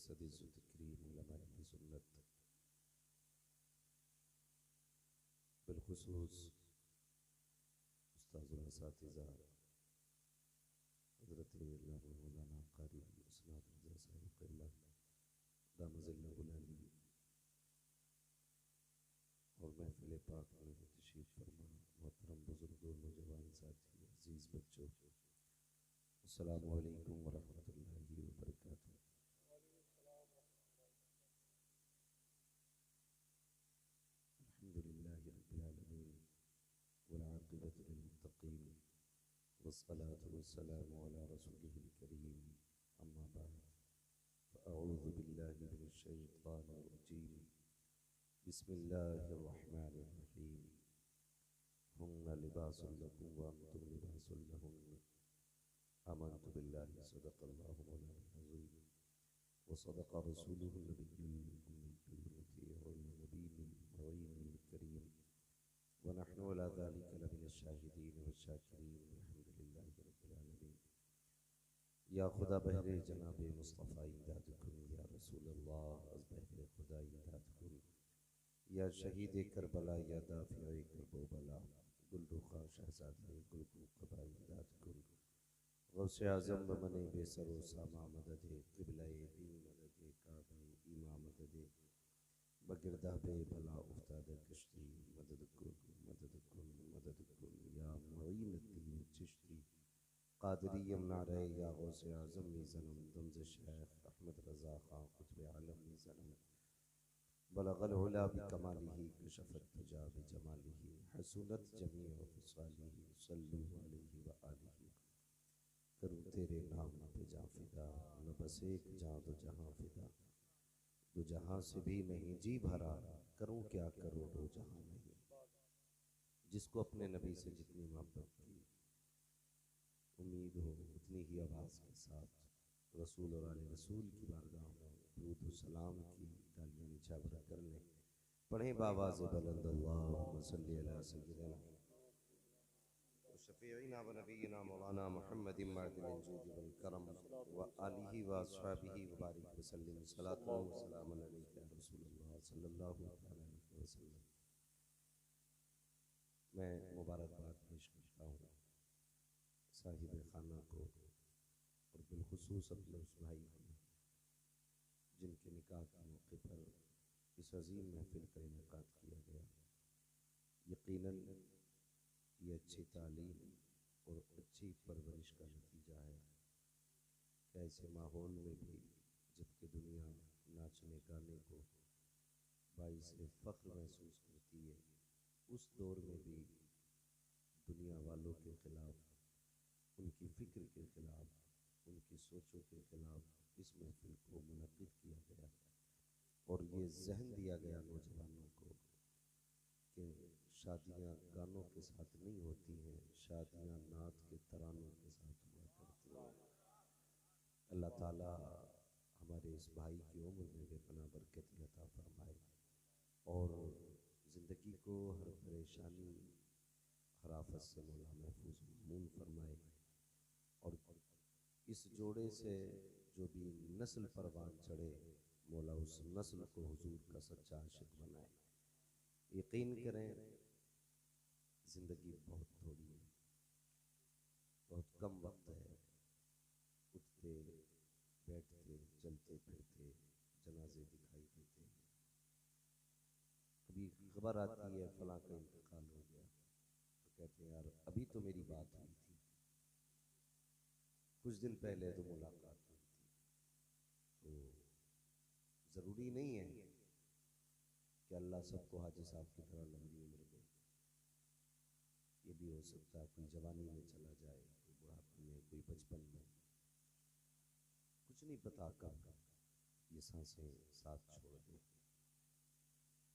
सदीज़-उ-तकरीम उलमाए सुन्नत बिलखुसूस उस्ताज़ व असातिज़ा हज़रत अल्लामा मौलाना क़ारी इस्नाद रज़ा साहिब क़िबला दामज़िल्लहुल अली और महफ़िल पाक में तशरीफ़ फरमा मोहतरम बुज़ुर्गों, नौजवान साथी, अज़ीज़ बच्चों, अस्सलामु अलैकुम व रहमतुल्लाहि व बरकातुहू। अल्हम्दुलिल्लाहि रब्बिल आलमीन वल आक़िबतु लिल मुत्तक़ीन वस्सलातु वस्सलामु अला रसूलिहिल करीम अम्मा बअद फ़अऊज़ु बिल्लाहि मिनश शैतानिर रजीम बिस्मिल्लाहिर रहमानिर रहीम हुन्ना लिबासुल लकुम व अंतुम लिबासुल लहुन्न आमन्तु बिल्लाहि सदक़ल्लाहु मौलाना अज़ीम व सदक़ रसूलुहुन नबियुल उम्मियुल मुतीउन नबीयुल मुईनुल करीम व नहनु अला ज़ालिका लमिनश शाहिदीन व शाकिरीन अल्हम्दुलिल्लाहि रब्बिल आलमीन। या खुदा बहरे जनाबे मुस्तफ़ा इमदाद कुन या रसूल अल्लाह अज़ बहरे खुदा इमदाद कुन या शहीद करबला या दाफ़िए करबला गुलरुखा शहज़ादे गुलकुबा इमदाद कुन गौसे आज़म बमने बेसरो सामा मददे क़िबलाए बी मददे काबे इमा मददे बगिरदाबे भला उफ्ताद कश्ती मदद कुन या मुईनुद्दीन चिश्ती क़ादरी यमना रहे या गौसे आज़म मीज़नम दमज़ शेख अहमद रज़ा खां कुतुब आलम मीज़नम बलगल उला बिकमालिही कशफ़त तुजा बिजमालिही हसूनत जमीअ ख़िसालिही सल्लु अलैहि व आलिही। करूँ तेरे नाम पे जाँ फ़िदा न बस एक जाँ दो जहाँ फ़िदा दो जहाँ से भी नहीं जी भरा करूँ क्या करोड़ों जहाँ नहीं। जिसको अपने नबी से जितनी मोहब्बत की उम्मीद हो उतनी ही आवाज़ के साथ रसूल और आले रसूल की बारगाह में दुरूद व सलाम की तालियां निछावर कर लें। पढ़ें बावाज़ बुलंद अल्लाहुम्मा सल्लि अला सय्यिदिना व शफ़ीइना व नबीना मौलाना मुहम्मदिन मअदिल जूद वल करम व आलिहि व अस्हाबिहि व बारिक व सल्लिम सलातु व सलामुन अलैका या रसूलल्लाह सल्लल्लाहु अलैहि वसल्लम। मैं मुबारकबाद पेश करता हूँ साहिब खाना को और बिलखुसूस अपने उस भाई को जिनके निकाह के मौके पर इस अजीम महफिल का इनेकाद किया गया। यकीनन ये अच्छी तालीम और अच्छी परवरिश का नतीजा है कि ऐसे माहौल में भी जबकि दुनिया नाचने गाने को बाइस फ़ख्र महसूस करती है, उस दौर में भी दुनिया वालों के ख़िलाफ़, उनकी फ़िक्र के ख़िलाफ़, उनकी सोचों के ख़िलाफ़ इस महफिल को मुनक़्क़िद किया गया और ये जहन दिया गया नौजवानों को कि शादियाँ गानों के साथ नहीं होती हैं, शादियाँ नात के तरानों के साथ हुआ करती हैं। अल्लाह ताला हमारे इस भाई की उम्र में बेपनाह बरकत अता फरमाए और ज़िंदगी को हर परेशानी हर आफत से मौला महफूज ममून फरमाए और इस जोड़े से जो भी नस्ल परवान चढ़े मौला उस नस्ल को हुजूर का सच्चा आशिक बनाए। यकीन करें ज़िंदगी बहुत थोड़ी है, बहुत कम वक्त है। उठते बैठते चलते फिरते जनाजे दिखाई देते हैं। कभी खबर आती है फलां का इंतकाल हो गया तो कहते हैं यार अभी तो मेरी बात हुई थी, कुछ दिन पहले तो मुलाकात हुई थी। तो ज़रूरी नहीं है कि अल्लाह सबको हाजी साहब की तरह लंबी उम्र दे। ये भी हो सकता है कोई जवानी में चला जाए, कोई बुढ़ापे में, कोई बचपन में, कुछ नहीं पता कब ये सांसें साथ छोड़ दे।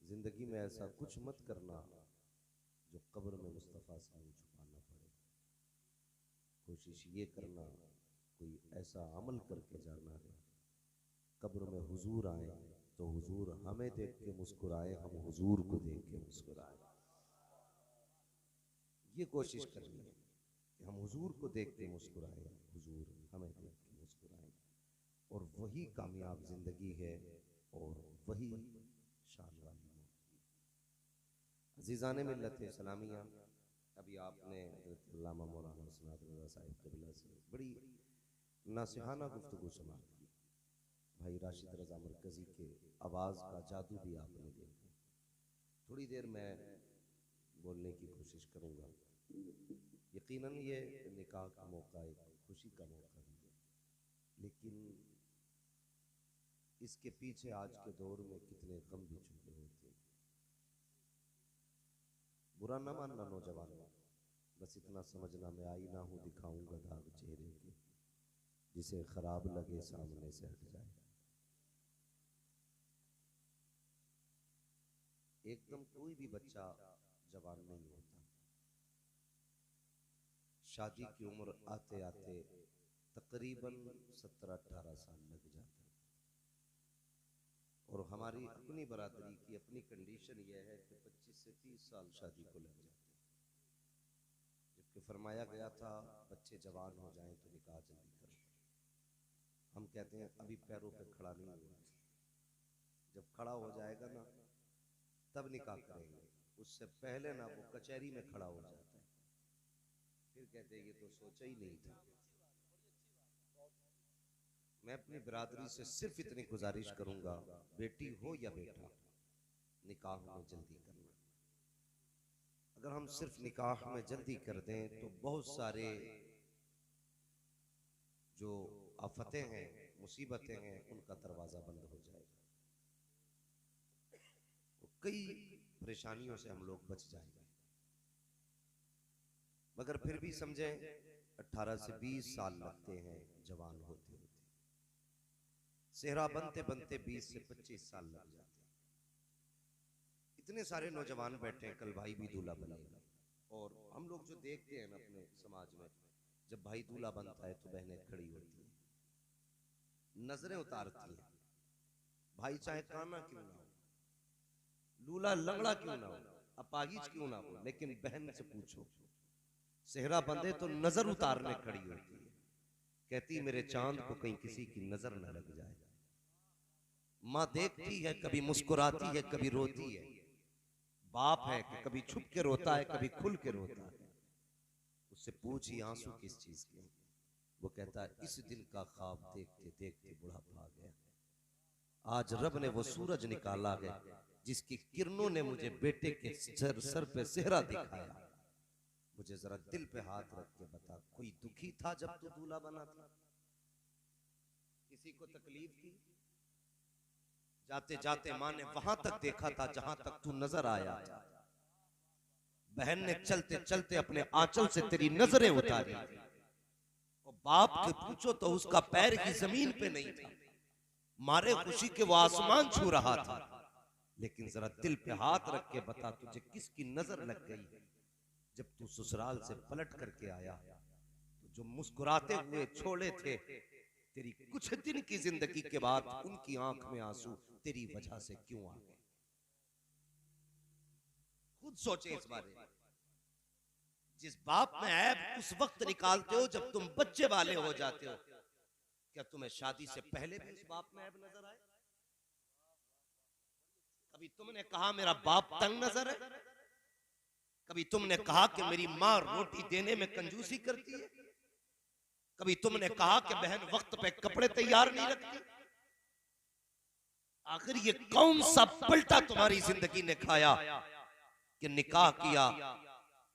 जिंदगी में ऐसा कुछ मत करना जो कब्र में मुस्तफ़ा से मुँह छुपाना पड़े। कोशिश ये करना कोई ऐसा अमल करके जाना है कब्र में हुजूर आए तो हुजूर हमें देख के मुस्कुराए, हम हुजूर को देख के मुस्कुराए। ये कोशिश करनी है कि हम हुजूर को देख के मुस्कुराए, हुजूर हमें देख के मुस्कुराए। और वही कामयाब जिंदगी है और वही शान वाली मौत। अजीज़ान मिल्लत इस्लामिया, अभी आपने हज़रत अल्लामा मौलाना सनात रज़ा साहिब क़िबला से बड़ी नासिहाना गुफ्तगू समाअत की। भाई राशिद रज़ा मरकज़ी के आवाज़ का जादू भी आपने देखा। थोड़ी देर मैं बोलने की कोशिश करूँगा। यकीनन ये निकाह का मौका एक खुशी का मौका भी है, लेकिन इसके पीछे आज के दौर में कितने गम भी छुपे होते हैं। बुरा न मानना नौजवान, बस इतना समझना मैं आईना हूँ दिखाऊंगा दाग चेहरे के, जिसे खराब लगे सामने से हट जाए। एकदम कोई भी बच्चा जवान नहीं होता। शादी की उम्र आते आते तकरीबन 17-18 साल लग जाता है। और हमारी अपनी बरादरी की अपनी कंडीशन यह है कि 25 से 30 साल शादी को लग जाते हैं, जबकि फरमाया गया था बच्चे जवान हो जाएं तो निकाह जल्दी करो। हम कहते हैं अभी पैरों पे खड़ा नहीं हुआ, जब खड़ा हो जाएगा ना तब निकाह करेंगे, उससे पहले ना वो कचहरी में खड़ा हो जाता है, फिर कहते हैं ये तो सोचा ही नहीं था। मैं अपनी बिरादरी से सिर्फ इतनी गुजारिश करूंगा, बेटी हो या बेटा, निकाह में जल्दी करना। अगर हम सिर्फ निकाह में जल्दी कर दें तो बहुत सारे जो आफतें हैं, मुसीबतें हैं, उनका दरवाजा बंद हो जाएगा। तो कई परेशानियों से हम लोग बच जाएंगे। मगर फिर भी समझें 18 से 20 साल लगते हैं जवान होते होते, सेहरा बनते बनते 20 से 25 साल लग जाते हैं। इतने सारे नौजवान बैठे हैं, कल भाई भी दूल्हा बनेगा। और हम लोग जो देखते हैं ना अपने समाज में, जब भाई दूल्हा बनता है तो बहनें खड़ी होती हैं, नजरें उतारती हैं। भाई चाहे काना क्यों ना हो, लूला लंगड़ा क्यों ना हो, अपाहिज क्यों ना हो, लेकिन बहन से पूछो, सेहरा बंदे तो नजर उतारने खड़ी होती है, कहती मेरे चांद को कहीं किसी की नजर न लग जाए। माँ देखती है, कभी मुस्कुराती है, कभी रोती है। बाप है कि कभी छुप के रोता है, कभी खुल के रोता है। उससे पूछी आंसू किस चीज के, वो कहता है इस दिन का ख्वाब देखते देखते बुढ़ापा आ गया। आज रब ने वो सूरज निकाला है जिसकी किरणों ने मुझे बेटे के सर पे सेहरा दिखाया। मुझे जरा दिल पे हाथ रख के बता, कोई दुखी था जब तू दूल्हा बना था? किसी को तकलीफ थी? जाते जाते माँ ने वहां तक देखा था जहां तक तू नजर आया था। बहन ने चलते चलते अपने आंचल से तेरी नजरें उतारी, और बाप के पूछो तो उसका पैर ही जमीन पे नहीं था। मारे खुशी के वो आसमान छू रहा था। लेकिन जरा दिल पे हाथ रख के बता, तुझे किसकी नजर लग गई जब तू ससुराल से पलट करके आया? तो जो मुस्कुराते हुए छोड़े थे तेरी कुछ दिन की जिंदगी के बाद, उनकी आंख में आंसू तेरी वजह से क्यों आ गए? खुद सोचे इस बारे में। जिस बाप में ऐब उस वक्त निकालते हो जब तुम बच्चे वाले हो जाते हो, क्या तुम्हें शादी से पहले भी उस बाप में ऐब नजर आए? कभी तुमने कहा मेरा बाप तंग नजर है? कभी तुमने कहा कि मेरी माँ रोटी देने में कंजूसी करती है? कभी तुमने कहा कि बहन वक्त पे कपड़े तैयार नहीं रखती? आखिर ये कौन सा पलटा तुम्हारी जिंदगी ने खाया कि निकाह किया,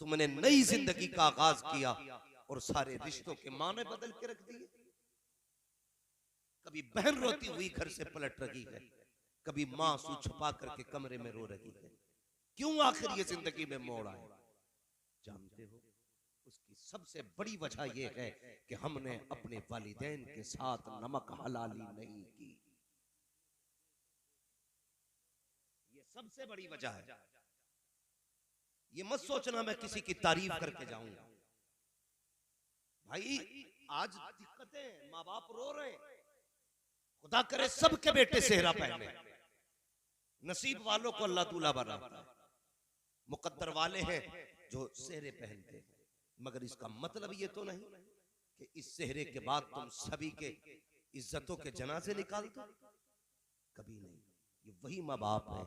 तुमने नई जिंदगी का आगाज किया और सारे रिश्तों के माने बदल के रख दिए? कभी बहन रोती हुई घर से पलट रही है, कभी माँ आंसू छुपा करके कमरे में रो रही है। क्यों आखिर ये जिंदगी में मोड़ आए? जानते हो, उसकी सबसे बड़ी वजह यह है कि हमने अपने वालिदैन के साथ नमक हलाली नहीं की। ये सबसे बड़ी वजह है। ये मत सोचना मैं किसी की तारीफ करके जाऊंगा। भाई आज दिक्कतें, माँ बाप रो रहे हैं, खुदा करे सबके बेटे सेहरा पहने। नसीब वालों को अल्लाह दूल्हा बनाता है, मुकद्दर वाले हैं जो सेहरे पहनते हैं। मगर इसका मतलब ये तो नहीं कि इस सेहरे के बाद तुम सभी के इज्जतों के जनाजे निकाल दो, कभी नहीं। ये वही माँ बाप है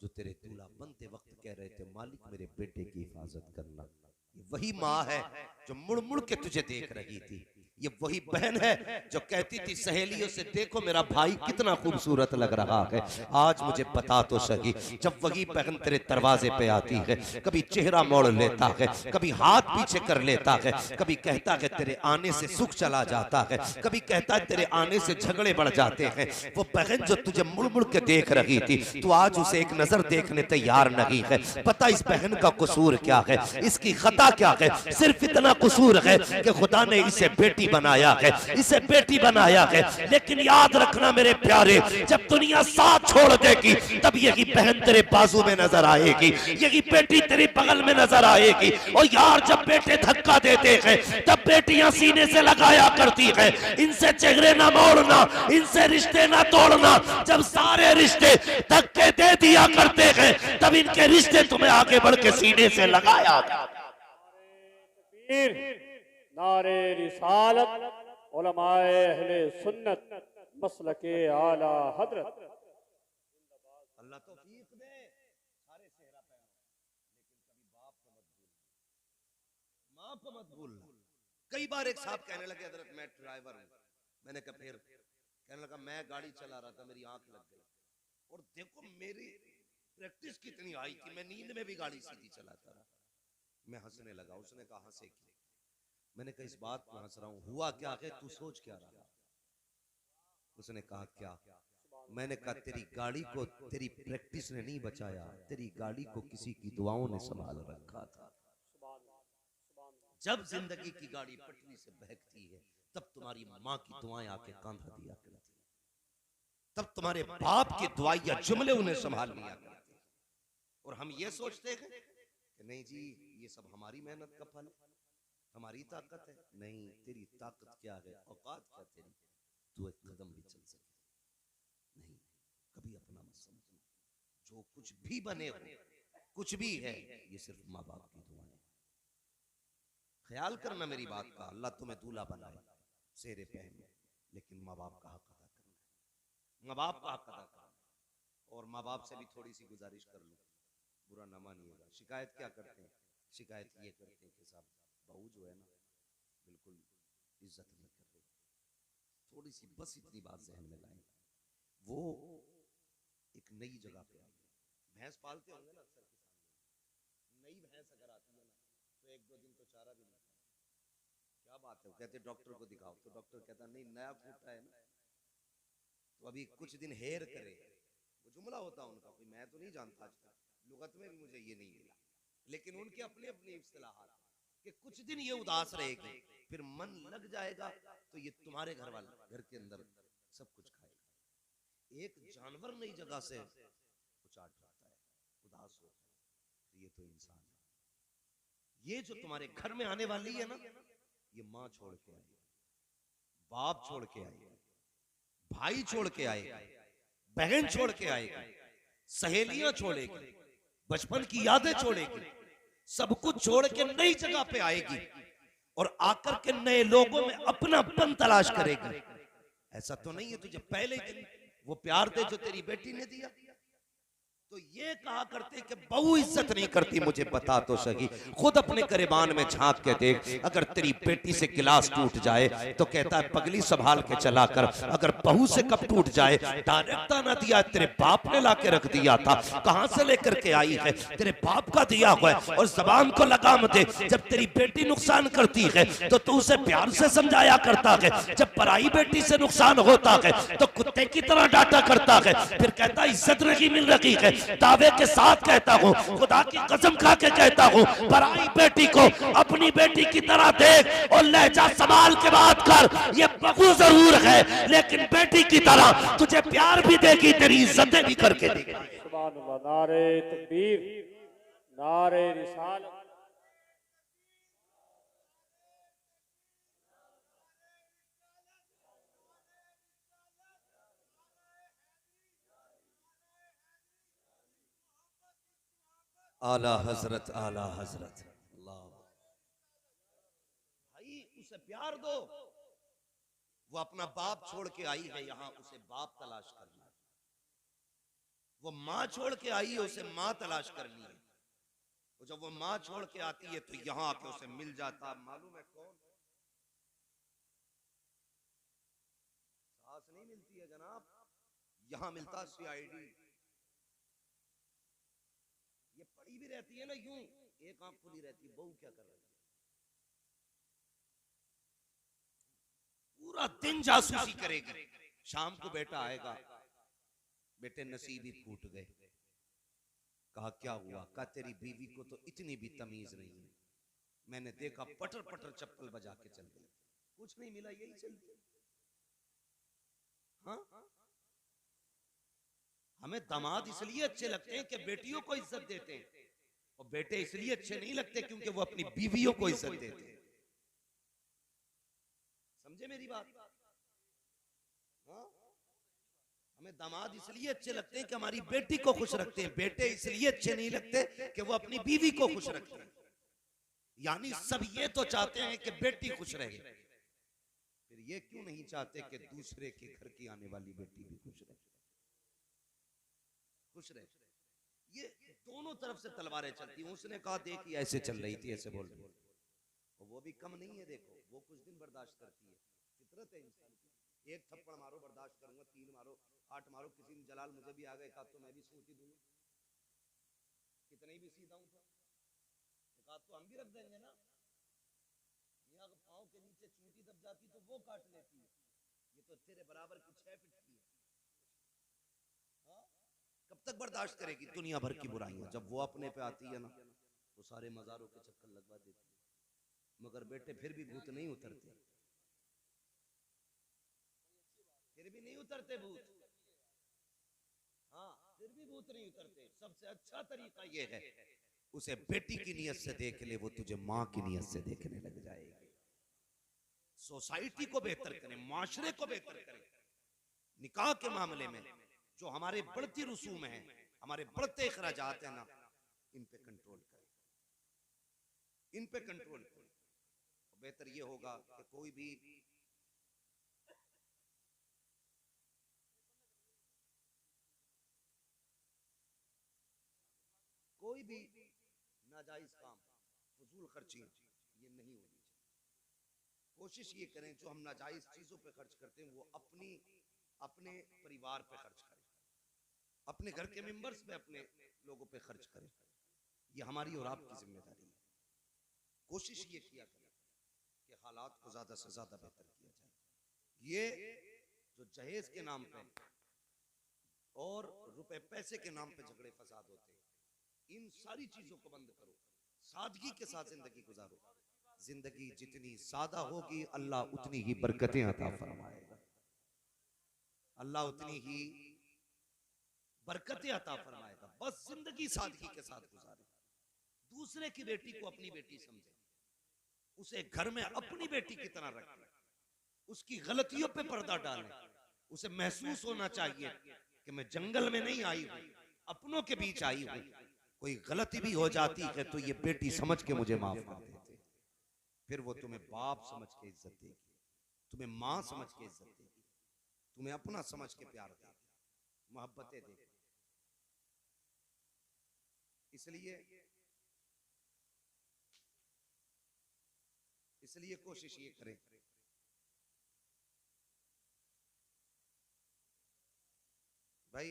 जो तेरे दूल्हा बनते वक्त कह रहे थे मालिक मेरे बेटे की हिफाजत करना। ये वही माँ है जो मुड़ मुड़ के तुझे देख रही थी। ये वही बहन है जो कहती थी सहेलियों से देखो मेरा भाई कितना खूबसूरत लग रहा है। आज मुझे बता तो सही, जब वही बहन तेरे दरवाजे पे आती है, कभी चेहरा मोड़ लेता है, कभी हाथ पीछे कर लेता है, कभी कहता है तेरे आने से सुख चला जाता है, कभी कहता है तेरे आने से झगड़े बढ़ जाते हैं, वो बहन जो तुझे मुड़ मुड़ के देख रही थी, तू आज उसे एक नजर देखने तैयार नहीं है। पता इस बहन का कसूर क्या है, इसकी खता क्या है? सिर्फ इतना कसूर है कि खुदा ने इसे बेटी बनाया है, इसे बेटी बनाया है। लेकिन याद रखना मेरे प्यारे, जब दुनिया साथ छोड़ देगी तब यही बहन तेरे बाजू में नजर आएगी, यही बेटी तेरी बगल में नजर आएगी। और यार जब बेटे धक्का देते हैं तब बेटियां सीने से लगाया करती है, इनसे चेहरे ना मोड़ना, इनसे रिश्ते ना तोड़ना। जब सारे रिश्ते धक्के दे दिया करते हैं तब इनके रिश्ते तुम्हें आगे बढ़ के सीने से लगाया। नारे रिसालत, उलमाए अहले सुन्नत, मसलके आला हजरत। अल्लाह तौफीक दे। सारे सेहरा पहनो, लेकिन कभी बाप को मत भूलना, माँ को मत भूलना। कई बार एक साहब कहने लगे हजरत मैं ड्राइवर हूँ। मैंने कहा फिर? कहने लगा मैं गाड़ी चला रहा था, मेरी आंख लग गई और देखो मेरी प्रैक्टिस कितनी आई थी, मैं नींद में भी गाड़ी सीधी चलाता रहा। मैं हंसने लगा। उसने कहा हंसे क्यों? मैंने कहा इस बात को हंस रहा हूं, हुआ क्या है, तू सोच क्या रहा? उसने कहा क्या? मैंने कहा तेरी गाड़ी को तेरी प्रैक्टिस ने नहीं बचाया, तेरी गाड़ी को किसी की दुआओं ने संभाल रखा था। जब जिंदगी की गाड़ी पटरी से बहकती है तब तुम्हारी माँ की दुआएं आके कांधा दिया करती, तब तुम्हारे बाप की दुआ या जुमले उन्हें संभाल लिया करते। और हम ये सोचते हैं कि नहीं जी ये सब हमारी मेहनत का फल, हमारी ताकत है। नहीं, तेरी ताकत क्या है, औकात क्या तेरी, तू एक कदम भी चल सके नहीं। कभी अपना मत समझना, जो कुछ भी बने हो, कुछ भी है, ये सिर्फ माँ बाप की दुआ है। ख्याल करना मेरी बात का, अल्लाह तुम्हें दूल्हा बनाए सेरे पहने, लेकिन माँ बाप का हक अदा करना है, माँ बाप का हक अदा करना। और माँ बाप से भी थोड़ी सी गुजारिश कर लूं, बुरा ना मानिएगा। शिकायत क्या करते हैं? शिकायत ये करते हैं कि साहब बहू जो है ना बिल्कुल इज्जत नहीं कर रही। थोड़ी सी बस इतनी बात जहन में लाएं, वो एक नई जगह पे आई, भैंस पालते होंगे ना अक्सर किसान, नई भैंस अगर आती है ना तो एक दो दिन तो चारा भी नहीं खाती। क्या बात है? वो कहते डॉक्टर को दिखाओ, तो डॉक्टर कहता नहीं नया फूटा है ना तो अभी कुछ दिन हेर करे। वो जुमला होता उनका, कोई मैं तो नहीं जानता, आज तक लुगत में भी मुझे ये नहीं मिला, लेकिन उनके अपने अपने इस्तिलाहात कि कुछ दिन ये उदास रहेगी, फिर मन लग जाएगा तो ये तुम्हारे घर वाला घर के अंदर सब कुछ खाएगा। एक जानवर नई जगह से उचाट जाता है, उदास होता है, तो ये तो इंसान है। ये जो तुम्हारे घर में आने वाली है ना, ये माँ छोड़ के आई, बाप छोड़ के आई, भाई छोड़ के आएगा, बहन छोड़ के आएगी, सहेलियां छोड़ेगी, बचपन की यादें छोड़ेगी, सब कुछ छोड़ के नई जगह पे आएगी और आकर के नए लोगों में अपनापन तलाश करेगी। ऐसा तो नहीं है तुझे पहले दिन वो प्यार दे जो तेरी बेटी ने दिया। तो ये कहा करते कि बहू इज्जत नहीं करती, मुझे बता तो सही, खुद अपने गरेबान में झांक के देख। अगर तेरी बेटी से गिलास टूट जाए तो कहता है पगली संभाल के चला कर, अगर बहू से कप टूट जाए डायरेक्ट ताना दिया तेरे बाप ने ला के रख दिया था, कहां से लेकर के आई है, तेरे बाप का दिया हुआ है। और जबान को लगाम दे, जब तेरी बेटी नुकसान करती है तो तू उसे प्यार से समझाया करता है, जब पराई बेटी से नुकसान होता है तो कुत्ते की तरह डांटा करता है, फिर कहता इज्जत नहीं मिल रही है। दावे के साथ कहता हूँ, खुदा की कसम खा के कहता हूँ, पराई बेटी को अपनी बेटी की तरह देख और लहजा संभाल के बात कर। ये बहू जरूर है लेकिन बेटी की तरह तुझे प्यार भी देगी, तेरी इज्जतें भी करके देगी। सुभान अल्लाह, नारे तकबीर, नारे रिसालत। आला हजरत, आला हजरत। अल्लाह भाई उसे प्यार दो, वो अपना बाप छोड़ के आई है यहाँ, उसे बाप तलाश करना है। वो माँ छोड़ के आई है, उसे माँ तलाश करनी है। तो जब वो माँ छोड़ के आती है तो यहाँ आके उसे मिल जाता, मालूम है कौन? सास नहीं मिलती है जनाब, यहाँ मिलता CID। ये पड़ी भी रहती है ना यूं, एक आंख खुली रहती है, बहू क्या कर रही है, पूरा दिन जासूसी करेगी। शाम को बेटा आएगा, बेटे नसीब ही फूट गए। कहा क्या हुआ? कहा तेरी बीवी को तो इतनी भी तमीज नहीं है, मैंने देखा पटर पटर चप्पल बजा के चल गई, कुछ नहीं मिला, यही चलती। हाँ, हमें दामाद इसलिए अच्छे लगते हैं कि बेटियों को इज्जत देते हैं, और बेटे इसलिए अच्छे नहीं लगते क्योंकि वो अपनी बीवियों को इज्जत देते हैं। समझे मेरी बात? हाँ, हमें दामाद इसलिए अच्छे लगते हैं कि हमारी बेटी को खुश रखते हैं, बेटे इसलिए अच्छे नहीं लगते कि वो अपनी बीवी को खुश रखते हैं। यानी सब ये तो चाहते हैं कि बेटी खुश रहे, फिर ये क्यों नहीं चाहते कि दूसरे के घर की आने वाली बेटी भी खुश रहे, खुश रहे। ये दोनों तरफ से तलवारें चलती हैं। उसने कहा देखिए ऐसे चल रही थी, ऐसे बोल रही, और वो भी कम नहीं है। देखो वो कुछ दिन बर्दाश्त करती है, फितरत है इंसान की। एक थप्पड़ मारो बर्दाश्त करूंगा, 3 मारो, 8 मारो, किसी दिन जलाल मुझे भी आ गए, कहा तो मैं भी सूती दूंगा, कितने भी सीधा हूं, कहा तो हम भी रख देंगे ना। यहाँ पाँव के नीचे चूंटी दब जाती तो वो काट लेती है, ये तो तेरे बराबर की 6 फीट की है। हाँ? कब तक बर्दाश्त करेगी दुनिया भर की बुराइयां? जब वो अपने पे आती है ना तो सारे मजारों के चक्कर लगवा देती है। मगर बेटे फिर भी भूत नहीं उतरते, फिर भी नहीं उतरते भूत। हाँ, फिर भी भूत नहीं उतरते। सबसे अच्छा तरीका ये है, उसे बेटी की नियत से देख ले, वो तुझे माँ की नियत से देखने लग जाएगी। सोसाइटी को बेहतर करें, माशरे को बेहतर करें। निकाह के मामले में जो हमारे बढ़ती रसूम है, हमारे बढ़ते अखराजात है ना, इन पे कंट्रोल करें, इन पे कंट्रोल करें। बेहतर ये होगा कि कोई भी नाजायज काम, फजूल खर्ची ये नहीं होनी चाहिए। कोशिश ये करें जो हम नाजायज चीजों पे खर्च करते हैं वो अपने परिवार पे खर्च करें, अपने घर के मेंबर्स पे, अपने लोगों पे खर्च करें। ये हमारी और आपकी जिम्मेदारी है। कोशिश ये किया करें कि हालात को ज्यादा से ज्यादा बेहतर किया जाए। ये जो जहेज के नाम पे और रुपए पैसे के नाम पे झगड़े फसाद होते हैं, इन सारी चीजों को बंद करो, सादगी के साथ जिंदगी गुजारो। जिंदगी जितनी सादा होगी अल्लाह उतनी ही बरकतें अता फरमाएगा, अल्लाह उतनी ही बरकतें अता फरमाएगा। बस जिंदगी सादगी के साथ गुजारे। दूसरे की बेटी को अपनी बेटी समझे, उसे घर में अपनी बेटी की तरह रखें, उसकी गलतियों पे पर्दा डालें। उसे महसूस होना चाहिए कि मैं जंगल में नहीं आई हूं, अपनों के बीच आई हूं। कोई गलती भी हो जाती है तो ये बेटी समझ के मुझे माफ कर देते, फिर वो तुम्हें बाप समझ के इज्जत देगी, तुम्हें माँ समझ के इज्जत देगी, तुम्हें अपना समझ के प्यार देगी, मोहब्बतें देगी। इसलिए कोशिश ये करें भाई